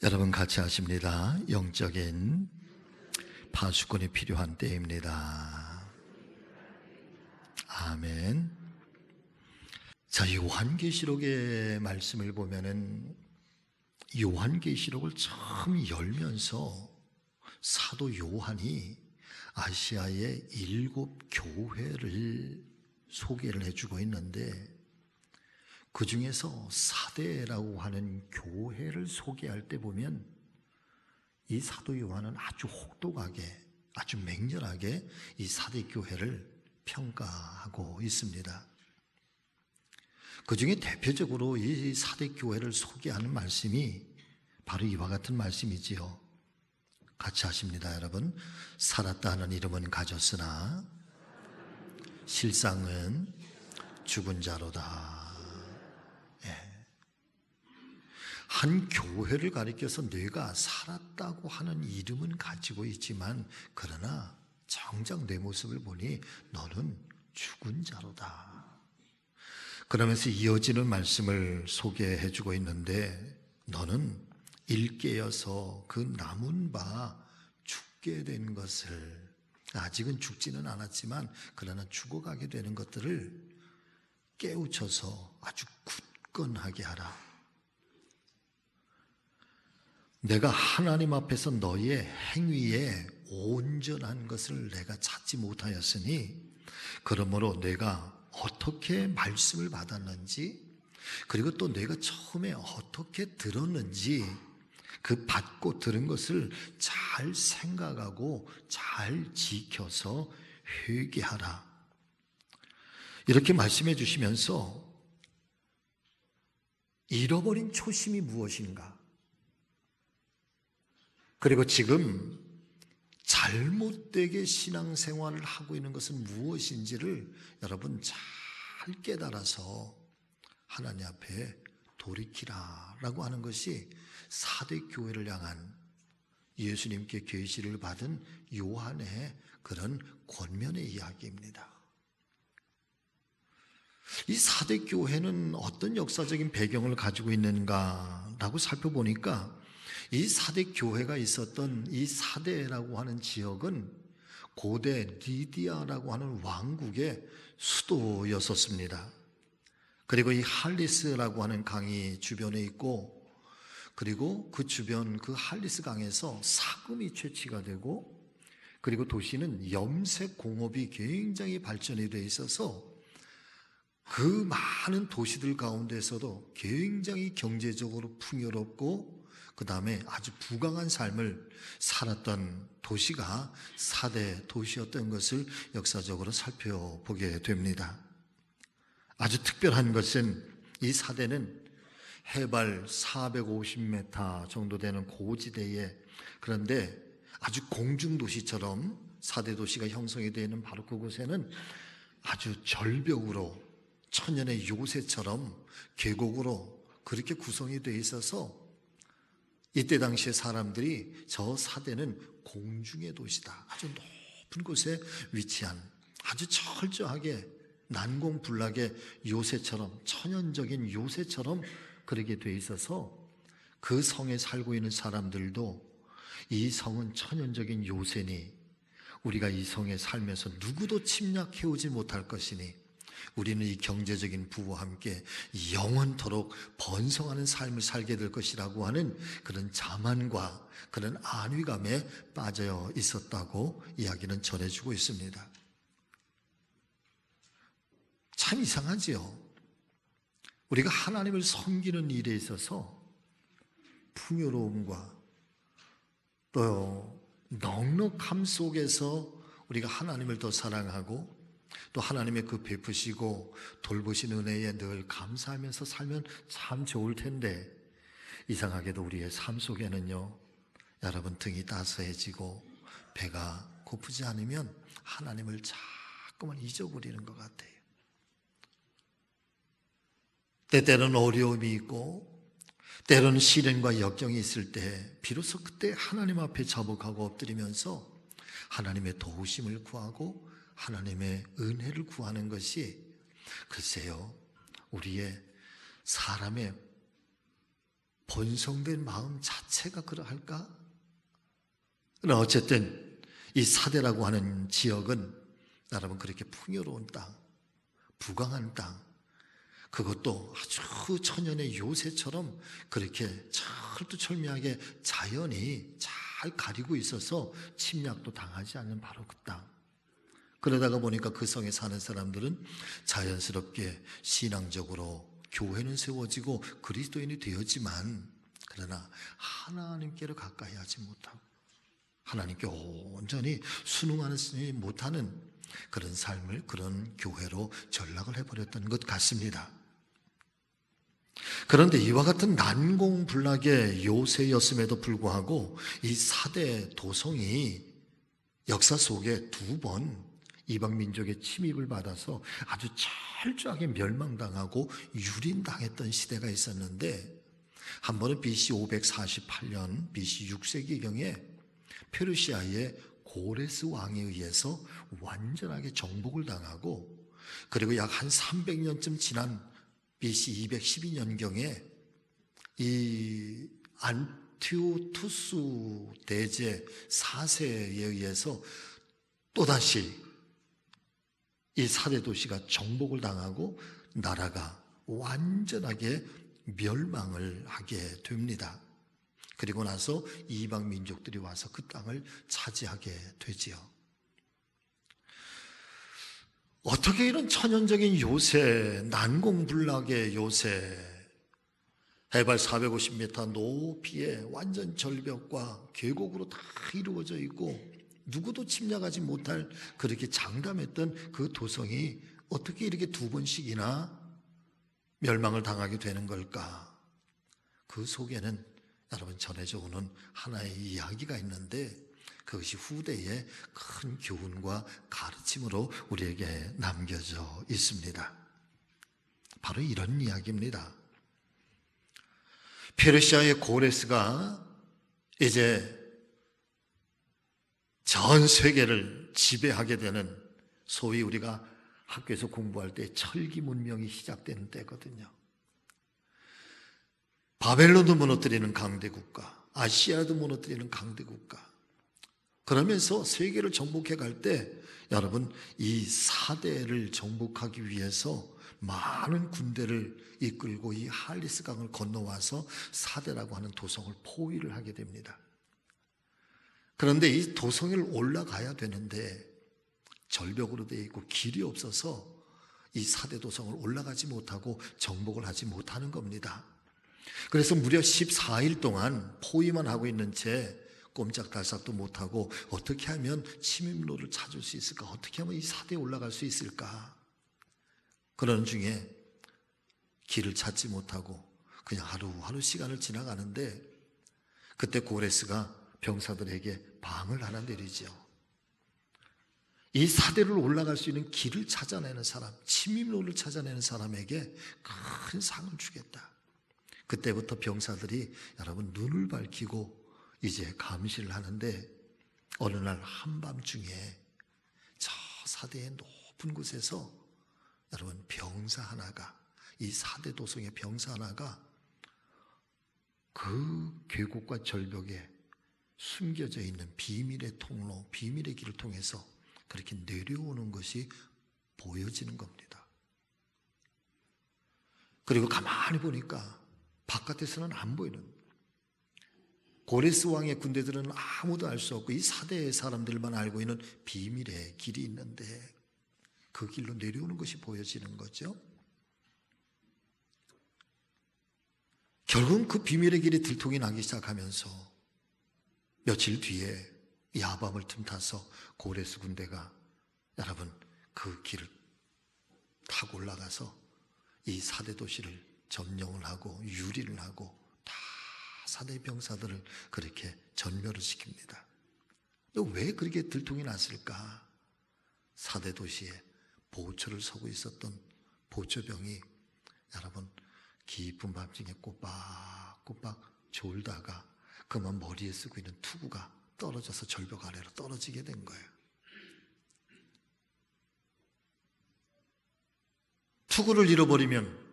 여러분 같이 하십니다. 영적인 파수꾼이 필요한 때입니다. 아멘. 자, 요한계시록의 말씀을 보면은 요한계시록을 처음 열면서 사도 요한이 아시아의 7 교회를 소개를 해주고 있는데, 그 중에서 사대라고 하는 교회를 소개할 때 보면 이 사도 요한은 아주 혹독하게, 아주 맹렬하게 이 사대 교회를 평가하고 있습니다. 그 중에 대표적으로 이 사대 교회를 소개하는 말씀이 바로 이와 같은 말씀이지요. 같이 하십니다, 여러분. 살았다 하는 이름은 가졌으나 실상은 죽은 자로다. 한 교회를 가리켜서 내가 살았다고 하는 이름은 가지고 있지만, 그러나 정작 내 모습을 보니 너는 죽은 자로다. 그러면서 이어지는 말씀을 소개해 주고 있는데, 너는 일깨어서 그 남은 바 죽게 된 것을, 아직은 죽지는 않았지만 그러나 죽어가게 되는 것들을 깨우쳐서 아주 굳건하게 하라. 내가 하나님 앞에서 너의 행위에 온전한 것을 내가 찾지 못하였으니, 그러므로 내가 어떻게 말씀을 받았는지, 그리고 또 내가 처음에 어떻게 들었는지, 그 받고 들은 것을 잘 생각하고 잘 지켜서 회개하라. 이렇게 말씀해 주시면서 잃어버린 초심이 무엇인가, 그리고 지금 잘못되게 신앙생활을 하고 있는 것은 무엇인지를 여러분 잘 깨달아서 하나님 앞에 돌이키라라고 하는 것이 사대 교회를 향한 예수님께 계시를 받은 요한의 그런 권면의 이야기입니다. 이 사대 교회는 어떤 역사적인 배경을 가지고 있는가라고 살펴보니까, 이 사대 교회가 있었던 이 사대라고 하는 지역은 고대 리디아라고 하는 왕국의 수도였었습니다. 그리고 이 할리스라고 하는 강이 주변에 있고, 그리고 그 주변 그 할리스 강에서 사금이 채취가 되고, 그리고 도시는 염색 공업이 굉장히 발전이 되어 있어서 그 많은 도시들 가운데서도 굉장히 경제적으로 풍요롭고, 그 다음에 아주 부강한 삶을 살았던 도시가 사대 도시였던 것을 역사적으로 살펴보게 됩니다. 아주 특별한 것은 이 사대는 해발 450m 정도 되는 고지대에, 그런데 아주 공중도시처럼 사대 도시가 형성이 되어 있는 바로 그곳에는 아주 절벽으로 천년의 요새처럼 계곡으로 그렇게 구성이 되어 있어서 이때 당시에 사람들이 저 사대는 공중의 도시다, 아주 높은 곳에 위치한 아주 철저하게 난공불락의 요새처럼, 천연적인 요새처럼 그렇게 되어 있어서 그 성에 살고 있는 사람들도 이 성은 천연적인 요새니 우리가 이 성에 살면서 누구도 침략해오지 못할 것이니 우리는 이 경제적인 부와 함께 영원토록 번성하는 삶을 살게 될 것이라고 하는 그런 자만과 그런 안위감에 빠져 있었다고 이야기는 전해주고 있습니다. 참 이상하지요. 우리가 하나님을 섬기는 일에 있어서 풍요로움과 또 넉넉함 속에서 우리가 하나님을 더 사랑하고 또 하나님의 그 베푸시고 돌보신 은혜에 늘 감사하면서 살면 참 좋을 텐데, 이상하게도 우리의 삶 속에는요, 여러분 등이 따스해지고 배가 고프지 않으면 하나님을 자꾸만 잊어버리는 것 같아요. 때때로는 어려움이 있고 때로는 시련과 역경이 있을 때 비로소 그때 하나님 앞에 자복하고 엎드리면서 하나님의 도우심을 구하고 하나님의 은혜를 구하는 것이, 글쎄요, 우리의 사람의 본성된 마음 자체가 그러할까? 그러나 어쨌든 이 사대라고 하는 지역은 여러분 그렇게 풍요로운 땅, 부강한 땅, 그것도 아주 천연의 요새처럼 그렇게 철두철미하게 자연이 잘 가리고 있어서 침략도 당하지 않는 바로 그 땅. 그러다가 보니까 그 성에 사는 사람들은 자연스럽게 신앙적으로 교회는 세워지고 그리스도인이 되었지만, 그러나 하나님께로 가까이 하지 못하고 하나님께 온전히 순응하지 못하는 그런 삶을, 그런 교회로 전락을 해버렸던 것 같습니다. 그런데 이와 같은 난공불락의 요새였음에도 불구하고 이 사대 도성이 역사 속에 2번 이방민족의 침입을 받아서 아주 철저하게 멸망당하고 유린당했던 시대가 있었는데, 한 번은 BC 548년 BC 6세기경에 페르시아의 고레스 왕에 의해서 완전하게 정복을 당하고, 그리고 약 한 300년쯤 지난 BC 212년경에 이 안티오투스 대제 4세에 의해서 또다시 이 사대 도시가 정복을 당하고 나라가 완전하게 멸망을 하게 됩니다. 그리고 나서 이방 민족들이 와서 그 땅을 차지하게 되지요. 어떻게 이런 천연적인 요새, 난공불락의 요새, 해발 450m 높이의 완전 절벽과 계곡으로 다 이루어져 있고 누구도 침략하지 못할 그렇게 장담했던 그 도성이 어떻게 이렇게 2번씩이나 멸망을 당하게 되는 걸까? 그 속에는 여러분 전해져 오는 하나의 이야기가 있는데, 그것이 후대의 큰 교훈과 가르침으로 우리에게 남겨져 있습니다. 바로 이런 이야기입니다. 페르시아의 고레스가 이제 전 세계를 지배하게 되는, 소위 우리가 학교에서 공부할 때 철기 문명이 시작되는 때거든요. 바벨론도 무너뜨리는 강대국가, 아시아도 무너뜨리는 강대국가, 그러면서 세계를 정복해 갈 때 여러분 이 사대를 정복하기 위해서 많은 군대를 이끌고 이 할리스 강을 건너와서 사대라고 하는 도성을 포위를 하게 됩니다. 그런데 이 도성을 올라가야 되는데 절벽으로 되어 있고 길이 없어서 이 사대 도성을 올라가지 못하고 정복을 하지 못하는 겁니다. 그래서 무려 14일 동안 포위만 하고 있는 채 꼼짝달싹도 못하고 어떻게 하면 침입로를 찾을 수 있을까? 어떻게 하면 이 사대에 올라갈 수 있을까? 그러는 중에 길을 찾지 못하고 그냥 하루하루 시간을 지나가는데, 그때 고레스가 병사들에게 방을 하나 내리죠. 이 사대를 올라갈 수 있는 길을 찾아내는 사람, 침입로를 찾아내는 사람에게 큰 상을 주겠다. 그때부터 병사들이 여러분 눈을 밝히고 이제 감시를 하는데, 어느 날 한밤중에 저 사대의 높은 곳에서 여러분 병사 하나가, 이 사대 도성의 병사 하나가 그 계곡과 절벽에 숨겨져 있는 비밀의 통로, 비밀의 길을 통해서 그렇게 내려오는 것이 보여지는 겁니다. 그리고 가만히 보니까 바깥에서는 안 보이는, 고레스 왕의 군대들은 아무도 알 수 없고 이 사대의 사람들만 알고 있는 비밀의 길이 있는데, 그 길로 내려오는 것이 보여지는 거죠. 결국은 그 비밀의 길이 들통이 나기 시작하면서 며칠 뒤에 야밤을 틈타서 고레스 군대가 여러분 그 길을 타고 올라가서 이 사대 도시를 점령을 하고 유리를 하고 다 사대 병사들을 그렇게 전멸을 시킵니다. 왜 그렇게 들통이 났을까? 사대 도시에 보초를 서고 있었던 보초병이 여러분 깊은 밤중에 꼬박꼬박 졸다가 그만 머리에 쓰고 있는 투구가 떨어져서 절벽 아래로 떨어지게 된 거예요. 투구를 잃어버리면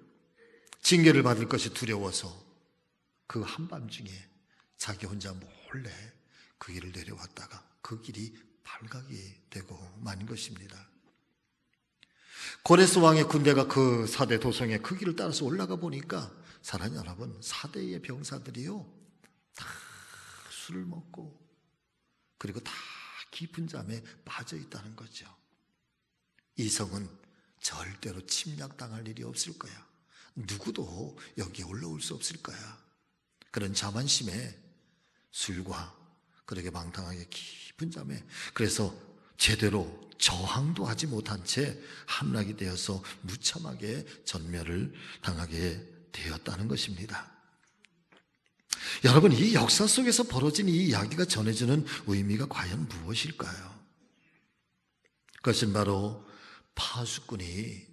징계를 받을 것이 두려워서 그 한밤중에 자기 혼자 몰래 그 길을 내려왔다가 그 길이 발각이 되고 만 것입니다. 고레스 왕의 군대가 그 사대 도성에 그 길을 따라서 올라가 보니까 사랑하는 여러분, 사대의 병사들이요 다 술을 먹고 그리고 다 깊은 잠에 빠져 있다는 거죠. 이 성은 절대로 침략당할 일이 없을 거야. 누구도 여기에 올라올 수 없을 거야. 그런 자만심에 술과 그렇게 방탕하게 깊은 잠에, 그래서 제대로 저항도 하지 못한 채 함락이 되어서 무참하게 전멸을 당하게 되었다는 것입니다. 여러분, 이 역사 속에서 벌어진 이 이야기가 전해주는 의미가 과연 무엇일까요? 그것은 바로 파수꾼이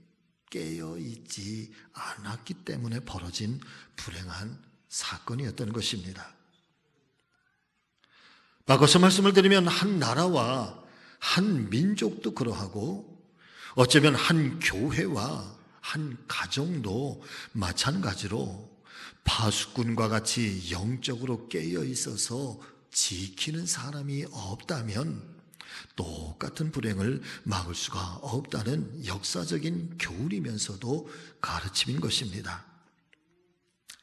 깨어있지 않았기 때문에 벌어진 불행한 사건이었던 것입니다. 바꿔서 말씀을 드리면 한 나라와 한 민족도 그러하고 어쩌면 한 교회와 한 가정도 마찬가지로 파수꾼과 같이 영적으로 깨어 있어서 지키는 사람이 없다면 똑같은 불행을 막을 수가 없다는 역사적인 교훈이면서도 가르침인 것입니다.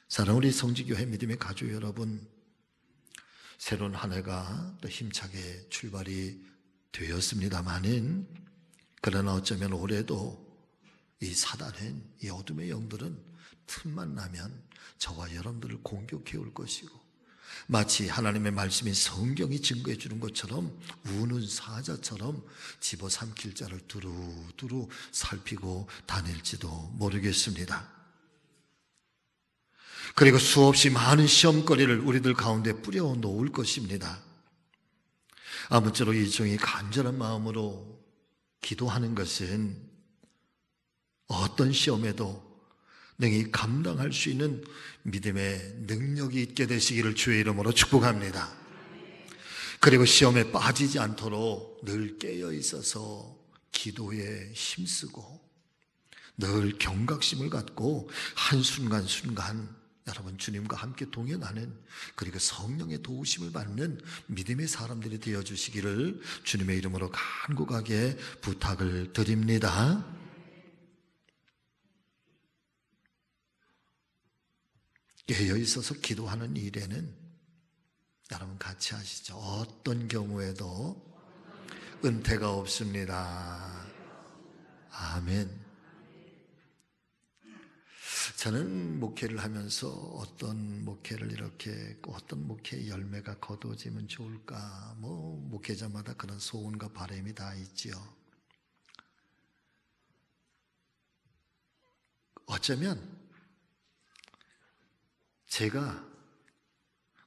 사랑하는 우리 성지교회 믿음의 가족 여러분, 새로운 한 해가 또 힘차게 출발이 되었습니다마는, 그러나 어쩌면 올해도 이 사단은, 이 어둠의 영들은 틈만 나면 저와 여러분들을 공격해 올 것이고, 마치 하나님의 말씀인 성경이 증거해 주는 것처럼 우는 사자처럼 집어삼킬 자를 두루두루 살피고 다닐지도 모르겠습니다. 그리고 수없이 많은 시험거리를 우리들 가운데 뿌려 놓을 것입니다. 아무쪼록 이 종이 간절한 마음으로 기도하는 것은 어떤 시험에도 능히 감당할 수 있는 믿음의 능력이 있게 되시기를 주의 이름으로 축복합니다. 그리고 시험에 빠지지 않도록 늘 깨어 있어서 기도에 힘쓰고 늘 경각심을 갖고 한순간순간 여러분 주님과 함께 동행하는, 그리고 성령의 도우심을 받는 믿음의 사람들이 되어주시기를 주님의 이름으로 간곡하게 부탁을 드립니다. 깨어 있어서 기도하는 일에는 여러분 같이 하시죠. 어떤 경우에도 은퇴가 없습니다. 아멘. 저는 목회를 하면서 어떤 목회를 이렇게, 어떤 목회의 열매가 거두어지면 좋을까, 목회자마다 그런 소원과 바람이 다 있지요. 어쩌면 제가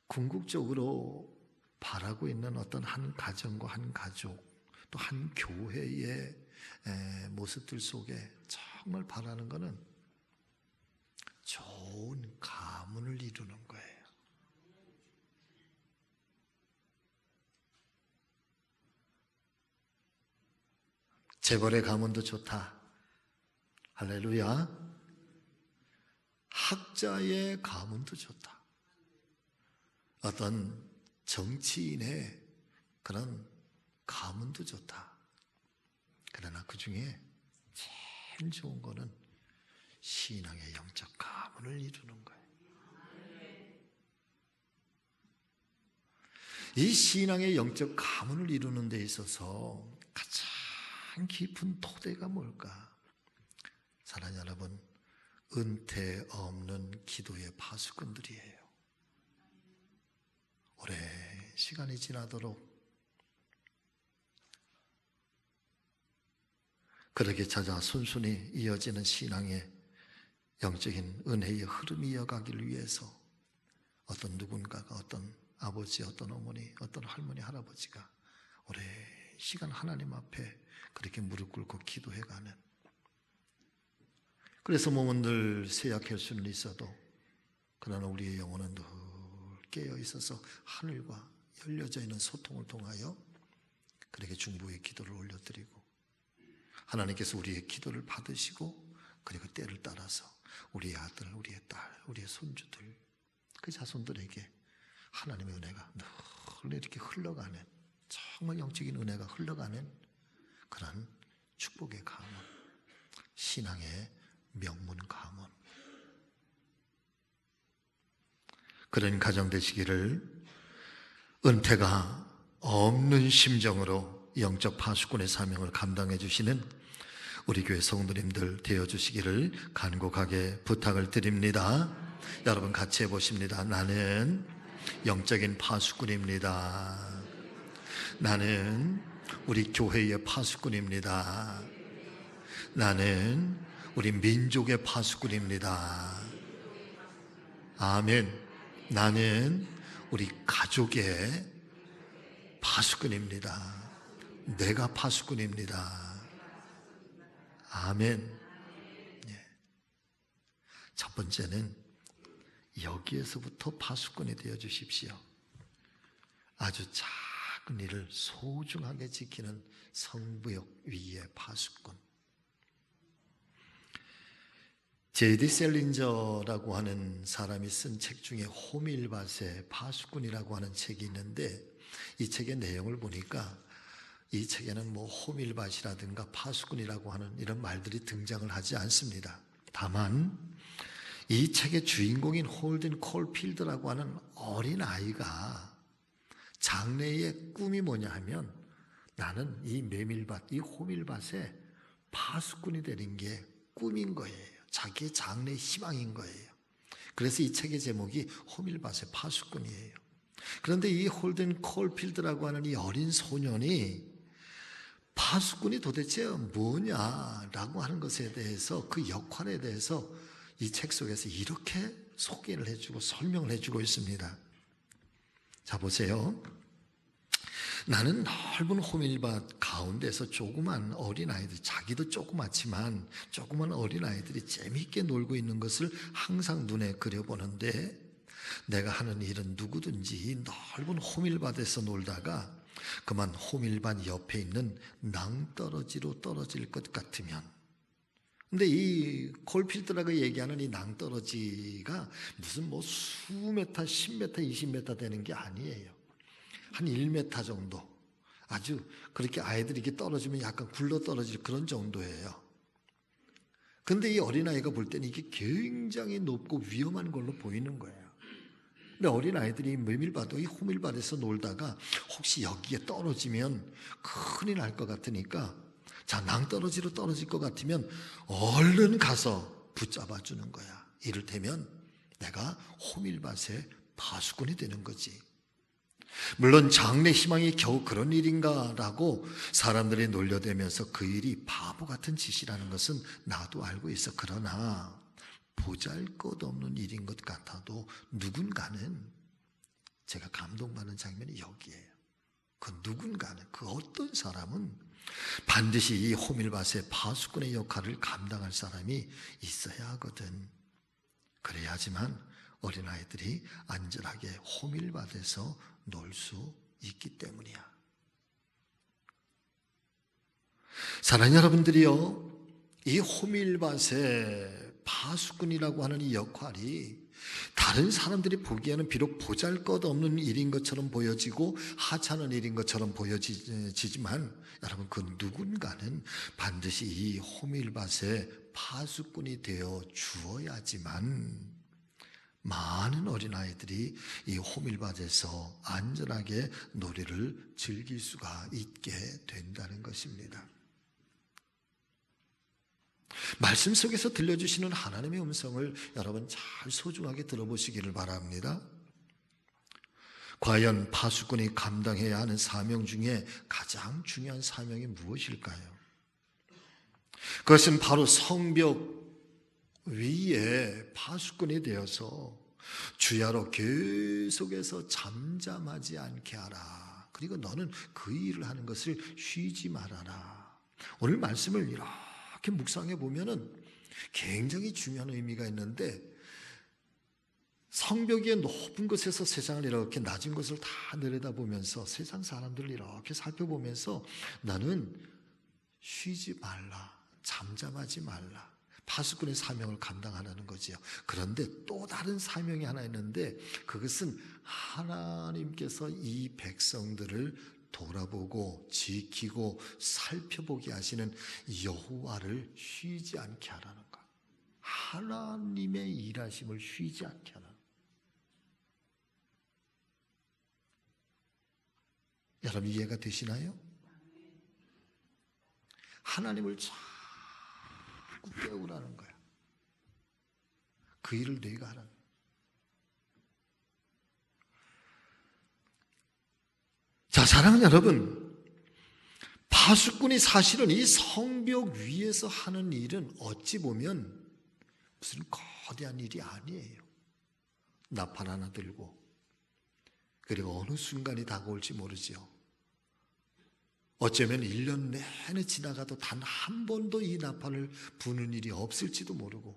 궁극적으로 바라고 있는 어떤 한 가정과 한 가족, 또 한 교회의 모습들 속에 정말 바라는 것은 좋은 가문을 이루는 거예요. 재벌의 가문도 좋다. 할렐루야. 학자의 가문도 좋다. 어떤 정치인의 그런 가문도 좋다. 그러나 그 중에 제일 좋은 거는 신앙의 영적 가문을 이루는 거예요. 이 신앙의 영적 가문을 이루는 데 있어서 가장 깊은 토대가 뭘까? 사랑하는 여러분, 은퇴 없는 기도의 파수꾼들이에요. 오래 시간이 지나도록 그렇게 찾아 순순히 이어지는 신앙의 영적인 은혜의 흐름이 이어가기를 위해서 어떤 누군가가, 어떤 아버지, 어떤 어머니, 어떤 할머니, 할아버지가 오래 시간 하나님 앞에 그렇게 무릎 꿇고 기도해가는, 그래서 몸은 늘 쇠약할 수는 있어도 그러나 우리의 영혼은 늘 깨어 있어서 하늘과 열려져 있는 소통을 통하여 그렇게 중보의 기도를 올려드리고, 하나님께서 우리의 기도를 받으시고, 그리고 때를 따라서 우리의 아들, 우리의 딸, 우리의 손주들, 그 자손들에게 하나님의 은혜가 늘 이렇게 흘러가는, 정말 영적인 은혜가 흘러가는 그런 축복의 가문, 신앙의 명문 가문, 그런 가정 되시기를 은퇴가 없는 심정으로 영적 파수꾼의 사명을 감당해 주시는 우리 교회 성도님들 되어주시기를 간곡하게 부탁을 드립니다. 여러분 같이 해보십니다. 나는 영적인 파수꾼입니다. 나는 우리 교회의 파수꾼입니다. 나는 우리 민족의 파수꾼입니다. 아멘. 나는 우리 가족의 파수꾼입니다. 내가 파수꾼입니다. 아멘. 예. 첫 번째는 여기에서부터 파수꾼이 되어 주십시오. 아주 작은 일을 소중하게 지키는 성부역 위의 파수꾼. 제이디 셀린저라고 하는 사람이 쓴 책 중에 호밀밭의 파수꾼이라고 하는 책이 있는데, 이 책의 내용을 보니까 이 책에는 뭐 호밀밭이라든가 파수꾼이라고 하는 이런 말들이 등장을 하지 않습니다. 다만 이 책의 주인공인 홀든 콜필드라고 하는 어린 아이가 장래의 꿈이 뭐냐 하면, 나는 이 메밀밭, 이 호밀밭의 파수꾼이 되는 게 꿈인 거예요. 자기의 장래의 희망인 거예요. 그래서 이 책의 제목이 호밀밭의 파수꾼이에요. 그런데 이 홀든 콜필드라고 하는 이 어린 소년이 파수꾼이 도대체 뭐냐라고 하는 것에 대해서, 그 역할에 대해서 이 책 속에서 이렇게 소개를 해주고 설명을 해주고 있습니다. 자, 보세요. 나는 넓은 호밀밭 가운데서 조그만 어린아이들, 자기도 조그맣지만 조그만 어린아이들이 재미있게 놀고 있는 것을 항상 눈에 그려보는데, 내가 하는 일은 누구든지 이 넓은 호밀밭에서 놀다가 그만 호밀밭 옆에 있는 낭떠러지로 떨어질 것 같으면, 근데 이 콜필드라고 얘기하는 이 낭떠러지가 무슨 뭐 수메타, 10m, 20m 되는 게 아니에요. 한 1m 정도, 아주 그렇게 아이들이 이렇게 떨어지면 약간 굴러 떨어질 그런 정도예요. 그런데 이 어린아이가 볼 때는 이게 굉장히 높고 위험한 걸로 보이는 거예요. 근데 어린아이들이 메밀밭, 이 호밀밭에서 놀다가 혹시 여기에 떨어지면 큰일 날 것 같으니까, 자, 낭떠러지로 떨어질 것 같으면 얼른 가서 붙잡아 주는 거야. 이를테면 내가 호밀밭의 파수꾼이 되는 거지. 물론 장래 희망이 겨우 그런 일인가 라고 사람들이 놀려대면서 그 일이 바보 같은 짓이라는 것은 나도 알고 있어. 그러나 보잘것없는 일인 것 같아도 누군가는, 제가 감동받는 장면이 여기에요. 그 누군가는, 그 어떤 사람은 반드시 이 호밀밭의 파수꾼의 역할을 감당할 사람이 있어야 하거든. 그래야지만 어린아이들이 안전하게 호밀밭에서 놀 수 있기 때문이야. 사랑하는 여러분들이요, 이 호밀밭의 파수꾼이라고 하는 이 역할이 다른 사람들이 보기에는 비록 보잘것없는 일인 것처럼 보여지고 하찮은 일인 것처럼 보여지지만, 여러분, 그 누군가는 반드시 이 호밀밭의 파수꾼이 되어 주어야지만 많은 어린아이들이 이 호밀밭에서 안전하게 놀이를 즐길 수가 있게 된다는 것입니다. 말씀 속에서 들려주시는 하나님의 음성을 여러분 잘 소중하게 들어보시기를 바랍니다. 과연 파수꾼이 감당해야 하는 사명 중에 가장 중요한 사명이 무엇일까요? 그것은 바로 성벽 위에 파수꾼이 되어서 주야로 계속해서 잠잠하지 않게 하라. 그리고 너는 그 일을 하는 것을 쉬지 말아라. 오늘 말씀을 이렇게 묵상해 보면은 굉장히 중요한 의미가 있는데, 성벽 위에 높은 곳에서 세상을 이렇게 낮은 곳을 다 내려다보면서 세상 사람들을 이렇게 살펴보면서 나는 쉬지 말라, 잠잠하지 말라. 파수꾼의 사명을 감당하라는 거지요. 그런데 또 다른 사명이 하나 있는데 그것은 하나님께서 이 백성들을 돌아보고 지키고 살펴보게 하시는 여호와를 쉬지 않게 하라는 것. 하나님의 일하심을 쉬지 않게 하라는 것. 여러분 이해가 되시나요? 하나님을 자꾸 깨우라는 거야. 그 일을 내가 하라는 거야. 자, 사랑하는 여러분, 파수꾼이 사실은 이 성벽 위에서 하는 일은 어찌 보면 무슨 거대한 일이 아니에요. 나팔 하나 들고, 그리고 어느 순간이 다가올지 모르죠. 어쩌면 1년 내내 지나가도 단 한 번도 이 나팔을 부는 일이 없을지도 모르고,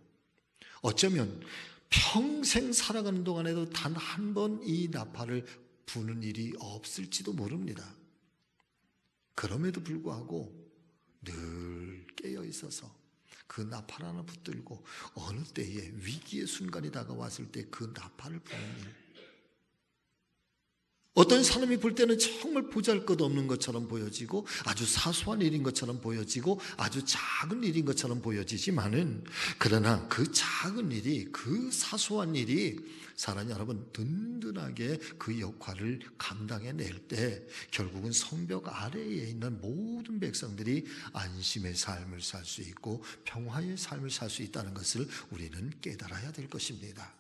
어쩌면 평생 살아가는 동안에도 단 한 번 이 나팔을 부는 일이 없을지도 모릅니다. 그럼에도 불구하고 늘 깨어 있어서 그 나팔 하나 붙들고 어느 때에 위기의 순간이 다가왔을 때 그 나팔을 부는 일. 어떤 사람이 볼 때는 정말 보잘것없는 것처럼 보여지고 아주 사소한 일인 것처럼 보여지고 아주 작은 일인 것처럼 보여지지만은, 그러나 그 작은 일이, 그 사소한 일이 사랑하는 여러분 든든하게 그 역할을 감당해낼 때 결국은 성벽 아래에 있는 모든 백성들이 안심의 삶을 살 수 있고 평화의 삶을 살 수 있다는 것을 우리는 깨달아야 될 것입니다.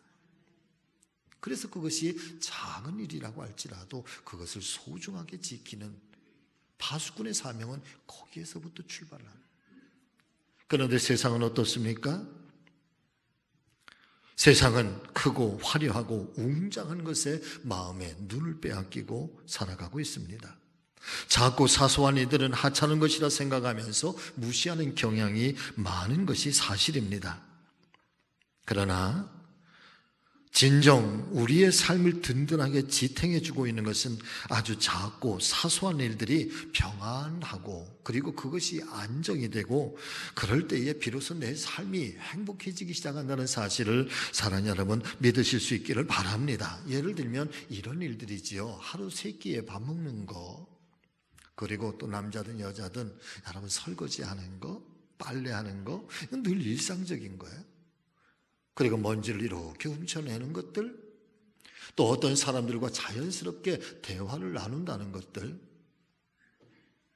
그래서 그것이 작은 일이라고 할지라도 그것을 소중하게 지키는 파수꾼의 사명은 거기에서부터 출발하는. 그런데 세상은 어떻습니까? 세상은 크고 화려하고 웅장한 것에 마음에 눈을 빼앗기고 살아가고 있습니다. 작고 사소한 일들은 하찮은 것이라 생각하면서 무시하는 경향이 많은 것이 사실입니다. 그러나 진정 우리의 삶을 든든하게 지탱해주고 있는 것은 아주 작고 사소한 일들이 평안하고, 그리고 그것이 안정이 되고, 그럴 때에 비로소 내 삶이 행복해지기 시작한다는 사실을 사랑하는 여러분 믿으실 수 있기를 바랍니다. 예를 들면 이런 일들이지요. 하루 3끼에 밥 먹는 거, 그리고 또 남자든 여자든 여러분 설거지하는 거, 빨래하는 거, 이건 늘 일상적인 거예요. 그리고 먼지를 이렇게 훔쳐내는 것들, 또 어떤 사람들과 자연스럽게 대화를 나눈다는 것들,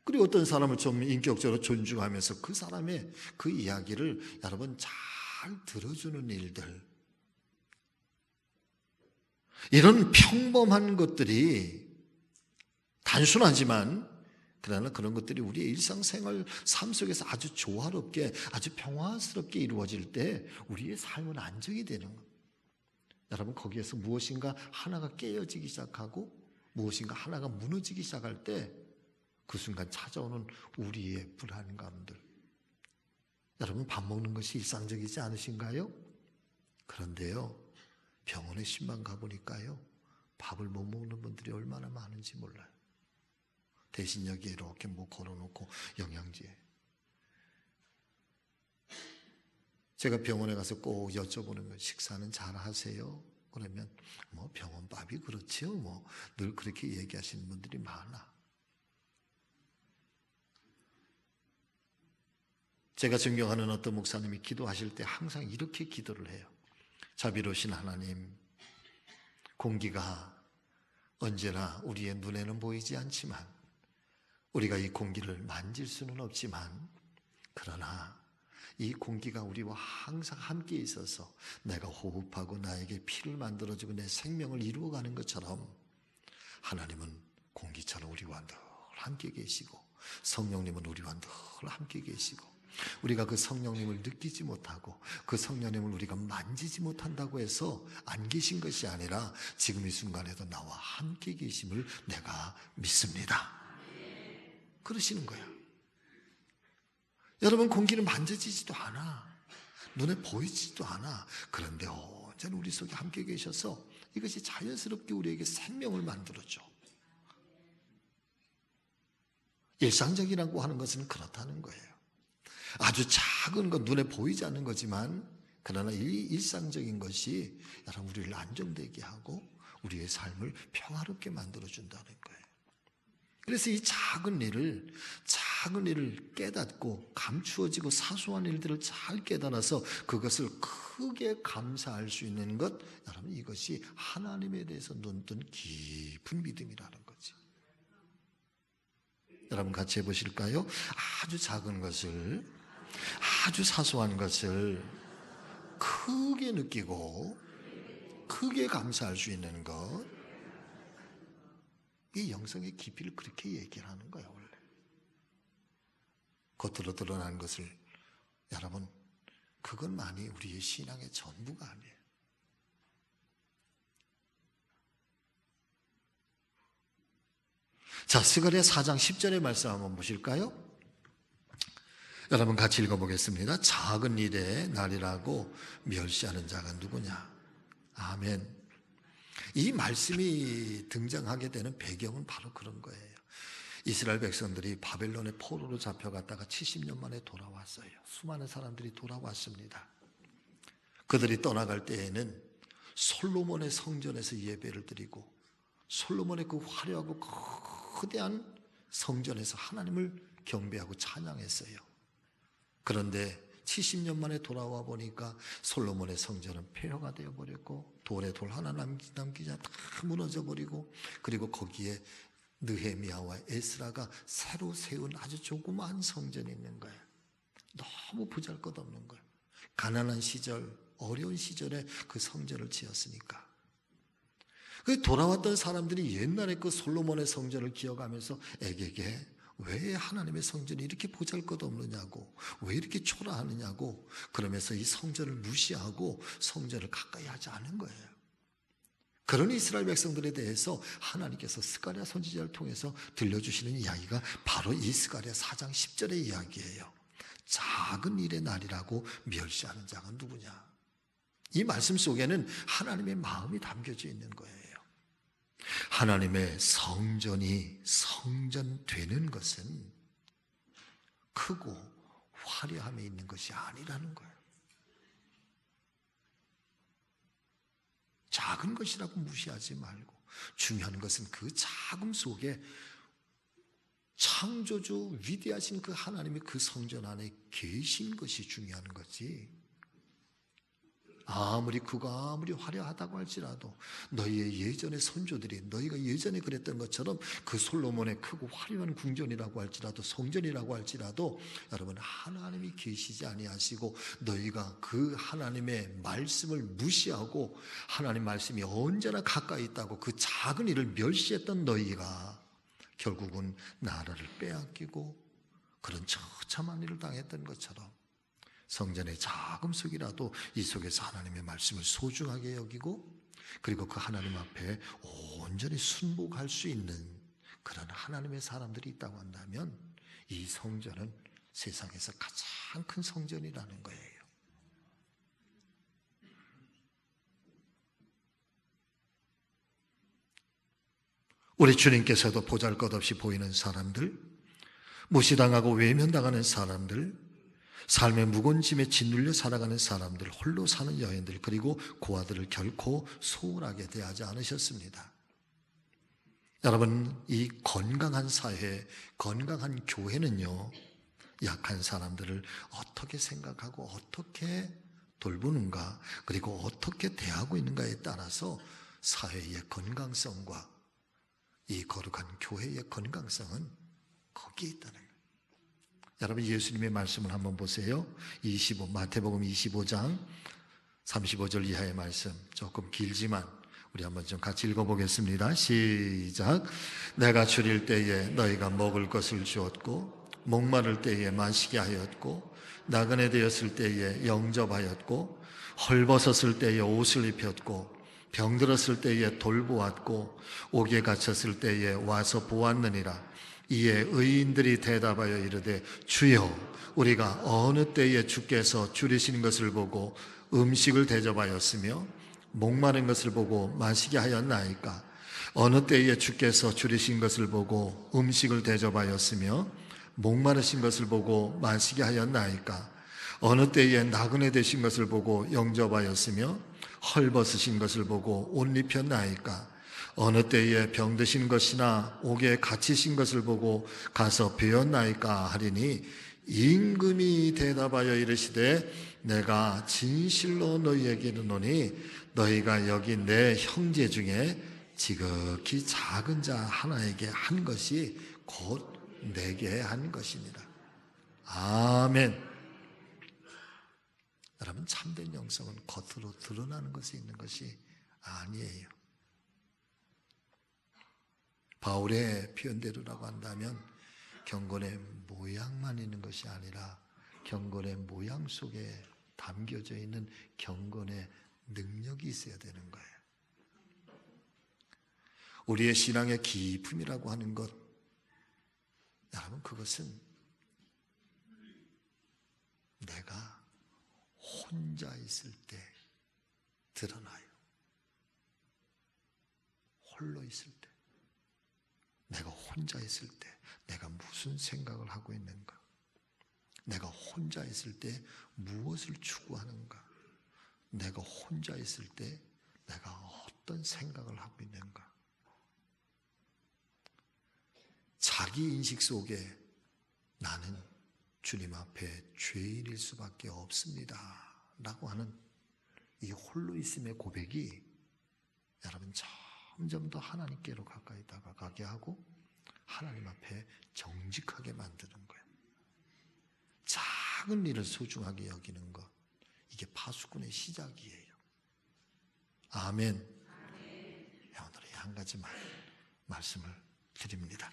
그리고 어떤 사람을 좀 인격적으로 존중하면서 그 사람의 그 이야기를 여러분 잘 들어주는 일들, 이런 평범한 것들이 단순하지만 그러나 그런 것들이 우리의 일상생활 삶 속에서 아주 조화롭게, 아주 평화스럽게 이루어질 때 우리의 삶은 안정이 되는 거예요. 여러분 거기에서 무엇인가 하나가 깨어지기 시작하고 무엇인가 하나가 무너지기 시작할 때 그 순간 찾아오는 우리의 불안감들. 여러분 밥 먹는 것이 일상적이지 않으신가요? 그런데요, 병원에 신방 가보니까요, 밥을 못 먹는 분들이 얼마나 많은지 몰라요. 대신 여기에 이렇게 뭐 걸어놓고 영양제. 제가 병원에 가서 꼭 여쭤보는 거예요. 식사는 잘 하세요? 그러면 뭐 병원밥이 그렇지요. 뭐 늘 그렇게 얘기하시는 분들이 많아. 제가 존경하는 어떤 목사님이 기도하실 때 항상 이렇게 기도를 해요. 자비로우신 하나님, 공기가 언제나 우리의 눈에는 보이지 않지만, 우리가 이 공기를 만질 수는 없지만, 그러나 이 공기가 우리와 항상 함께 있어서 내가 호흡하고 나에게 피를 만들어주고 내 생명을 이루어가는 것처럼 하나님은 공기처럼 우리와 늘 함께 계시고, 성령님은 우리와 늘 함께 계시고, 우리가 그 성령님을 느끼지 못하고 그 성령님을 우리가 만지지 못한다고 해서 안 계신 것이 아니라 지금 이 순간에도 나와 함께 계심을 내가 믿습니다. 그러시는 거야. 여러분 공기는 만져지지도 않아. 눈에 보이지도 않아. 그런데 언제나 우리 속에 함께 계셔서 이것이 자연스럽게 우리에게 생명을 만들어줘. 일상적이라고 하는 것은 그렇다는 거예요. 아주 작은 것, 눈에 보이지 않는 거지만 그러나 이 일상적인 것이 여러분 우리를 안정되게 하고 우리의 삶을 평화롭게 만들어준다는 거예요. 그래서 이 작은 일을 깨닫고 감추어지고 사소한 일들을 잘 깨달아서 그것을 크게 감사할 수 있는 것, 여러분 이것이 하나님에 대해서 눈뜬 깊은 믿음이라는 거지. 여러분 같이 해보실까요? 아주 작은 것을, 아주 사소한 것을 크게 느끼고 크게 감사할 수 있는 것, 이 영성의 깊이를 그렇게 얘기를 하는 거야. 원래 겉으로 드러난 것을, 여러분 그것만이 우리의 신앙의 전부가 아니에요. 자, 스가랴 4장 10절의 말씀 한번 보실까요? 여러분 같이 읽어보겠습니다. 작은 일의 날이라고 멸시하는 자가 누구냐? 아멘. 이 말씀이 등장하게 되는 배경은 바로 그런 거예요. 이스라엘 백성들이 바벨론의 포로로 잡혀갔다가 70년 만에 돌아왔어요. 수많은 사람들이 돌아왔습니다. 그들이 떠나갈 때에는 솔로몬의 성전에서 예배를 드리고 솔로몬의 그 화려하고 거대한 성전에서 하나님을 경배하고 찬양했어요. 그런데 70년 만에 돌아와 보니까 솔로몬의 성전은 폐허가 되어버렸고 돌에 돌 하나 남기자 다 무너져 버리고, 그리고 거기에 느헤미야와 에스라가 새로 세운 아주 조그마한 성전이 있는 거예요. 너무 보잘것없는 거예요. 가난한 시절, 어려운 시절에 그 성전을 지었으니까. 그 돌아왔던 사람들이 옛날에 그 솔로몬의 성전을 기억하면서 에게게 왜 하나님의 성전이 이렇게 보잘것없느냐고, 왜 이렇게 초라하느냐고 그러면서 이 성전을 무시하고 성전을 가까이 하지 않은 거예요. 그런 이스라엘 백성들에 대해서 하나님께서 스가랴 선지자를 통해서 들려주시는 이야기가 바로 이 스가랴 4장 10절의 이야기예요. 작은 일의 날이라고 멸시하는 자가 누구냐? 이 말씀 속에는 하나님의 마음이 담겨져 있는 거예요. 하나님의 성전이 성전되는 것은 크고 화려함에 있는 것이 아니라는 거예요. 작은 것이라고 무시하지 말고 중요한 것은 그 작음 속에 창조주 위대하신 그 하나님의 그 성전 안에 계신 것이 중요한 거지. 그가 아무리 화려하다고 할지라도 너희의 예전의 선조들이 너희가 예전에 그랬던 것처럼 그 솔로몬의 크고 화려한 궁전이라고 할지라도 성전이라고 할지라도 여러분 하나님이 계시지 아니하시고 너희가 그 하나님의 말씀을 무시하고 하나님 말씀이 언제나 가까이 있다고 그 작은 일을 멸시했던 너희가 결국은 나라를 빼앗기고 그런 처참한 일을 당했던 것처럼 성전의 자금속이라도 이 속에서 하나님의 말씀을 소중하게 여기고 그리고 그 하나님 앞에 온전히 순복할 수 있는 그런 하나님의 사람들이 있다고 한다면 이 성전은 세상에서 가장 큰 성전이라는 거예요. 우리 주님께서도 보잘것없이 보이는 사람들, 무시당하고 외면당하는 사람들, 삶의 무거운 짐에 짓눌려 살아가는 사람들, 홀로 사는 여인들, 그리고 고아들을 결코 소홀하게 대하지 않으셨습니다. 여러분, 이 건강한 사회, 건강한 교회는요, 약한 사람들을 어떻게 생각하고 어떻게 돌보는가, 그리고 어떻게 대하고 있는가에 따라서 사회의 건강성과 이 거룩한 교회의 건강성은 거기에 있다는 거예요. 여러분 예수님의 말씀을 한번 보세요. 마태복음 25장 35절 이하의 말씀, 조금 길지만 우리 한번 좀 같이 읽어보겠습니다. 시작. 내가 줄일 때에 너희가 먹을 것을 주었고 목마를 때에 마시게 하였고 나그네 되었을 때에 영접하였고 헐벗었을 때에 옷을 입혔고 병들었을 때에 돌보았고 옥에 갇혔을 때에 와서 보았느니라. 이에 의인들이 대답하여 이르되 주여 우리가 어느 때에 주께서 줄이신 것을 보고 음식을 대접하였으며 목마른 것을 보고 마시게 하였나이까? 어느 때에 주께서 줄이신 것을 보고 음식을 대접하였으며 목마르신 것을 보고 마시게 하였나이까? 어느 때에 나그네 되신 것을 보고 영접하였으며 헐벗으신 것을 보고 옷 입혔나이까? 어느 때에 병드신 것이나 옥에 갇히신 것을 보고 가서 배웠나이까? 하리니 임금이 대답하여 이르시되 내가 진실로 너희에게 이르노니 너희가 여기 내 형제 중에 지극히 작은 자 하나에게 한 것이 곧 내게 한 것이니라. 아멘. 여러분, 참된 영성은 겉으로 드러나는 것에 있는 것이 아니에요. 바울의 표현대로라고 한다면 경건의 모양만 있는 것이 아니라 경건의 모양 속에 담겨져 있는 경건의 능력이 있어야 되는 거예요. 우리의 신앙의 기품이라고 하는 것, 여러분, 그것은 내가 혼자 있을 때 드러나요. 홀로 있을 때, 내가 혼자 있을 때 내가 무슨 생각을 하고 있는가? 내가 혼자 있을 때 무엇을 추구하는가? 내가 혼자 있을 때 내가 어떤 생각을 하고 있는가? 자기 인식 속에 나는 주님 앞에 죄인일 수밖에 없습니다 라고 하는 이 홀로 있음의 고백이 여러분 점점 더 하나님께로 가까이 다가가게 하고 하나님 앞에 정직하게 만드는 거예요. 작은 일을 소중하게 여기는 것, 이게 파수꾼의 시작이에요. 아멘. 오늘의 한 가지 말씀을 드립니다.